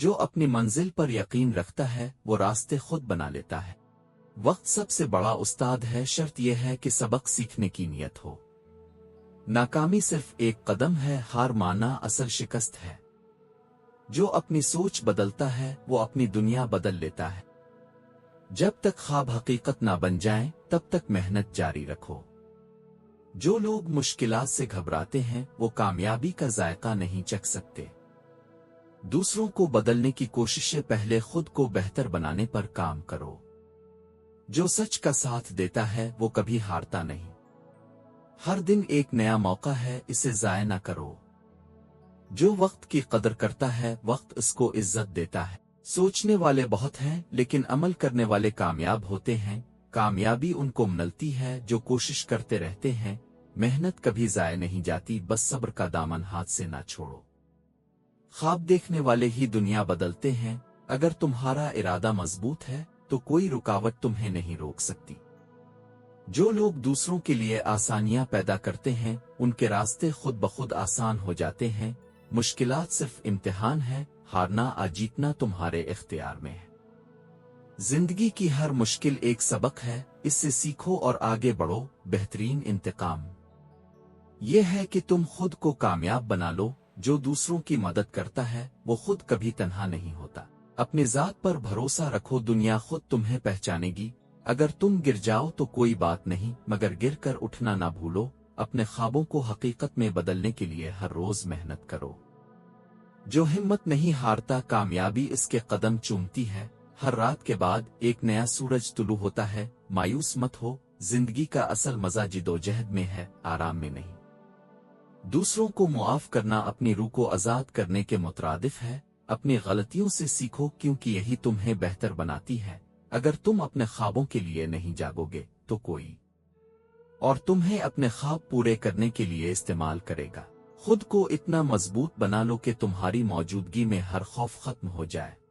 جو اپنی منزل پر یقین رکھتا ہے وہ راستے خود بنا لیتا ہے۔ وقت سب سے بڑا استاد ہے، شرط یہ ہے کہ سبق سیکھنے کی نیت ہو۔ ناکامی صرف ایک قدم ہے، ہار ماننا اصل شکست ہے۔ جو اپنی سوچ بدلتا ہے وہ اپنی دنیا بدل لیتا ہے۔ جب تک خواب حقیقت نہ بن جائیں تب تک محنت جاری رکھو۔ جو لوگ مشکلات سے گھبراتے ہیں وہ کامیابی کا ذائقہ نہیں چکھ سکتے۔ دوسروں کو بدلنے کی کوششیں پہلے خود کو بہتر بنانے پر کام کرو۔ جو سچ کا ساتھ دیتا ہے وہ کبھی ہارتا نہیں۔ ہر دن ایک نیا موقع ہے، اسے ضائع نہ کرو۔ جو وقت کی قدر کرتا ہے وقت اس کو عزت دیتا ہے۔ سوچنے والے بہت ہیں لیکن عمل کرنے والے کامیاب ہوتے ہیں۔ کامیابی ان کو ملتی ہے جو کوشش کرتے رہتے ہیں۔ محنت کبھی ضائع نہیں جاتی، بس صبر کا دامن ہاتھ سے نہ چھوڑو۔ خواب دیکھنے والے ہی دنیا بدلتے ہیں۔ اگر تمہارا ارادہ مضبوط ہے تو کوئی رکاوٹ تمہیں نہیں روک سکتی۔ جو لوگ دوسروں کے لیے آسانیاں پیدا کرتے ہیں ان کے راستے خود بخود آسان ہو جاتے ہیں۔ مشکلات صرف امتحان ہے، ہارنا یا جیتنا تمہارے اختیار میں ہے۔ زندگی کی ہر مشکل ایک سبق ہے، اس سے سیکھو اور آگے بڑھو۔ بہترین انتقام یہ ہے کہ تم خود کو کامیاب بنا لو۔ جو دوسروں کی مدد کرتا ہے وہ خود کبھی تنہا نہیں ہوتا۔ اپنی ذات پر بھروسہ رکھو، دنیا خود تمہیں پہچانے گی۔ اگر تم گر جاؤ تو کوئی بات نہیں، مگر گر کر اٹھنا نہ بھولو۔ اپنے خوابوں کو حقیقت میں بدلنے کے لیے ہر روز محنت کرو۔ جو ہمت نہیں ہارتا کامیابی اس کے قدم چومتی ہے۔ ہر رات کے بعد ایک نیا سورج طلوع ہوتا ہے۔ مایوس مت ہو، زندگی کا اصل مزہ جدوجہد میں ہے، آرام میں نہیں۔ دوسروں کو معاف کرنا اپنی روح کو آزاد کرنے کے مترادف ہے۔ اپنی غلطیوں سے سیکھو کیونکہ یہی تمہیں بہتر بناتی ہے۔ اگر تم اپنے خوابوں کے لیے نہیں جاگو گے تو کوئی اور تمہیں اپنے خواب پورے کرنے کے لیے استعمال کرے گا۔ خود کو اتنا مضبوط بنا لو کہ تمہاری موجودگی میں ہر خوف ختم ہو جائے۔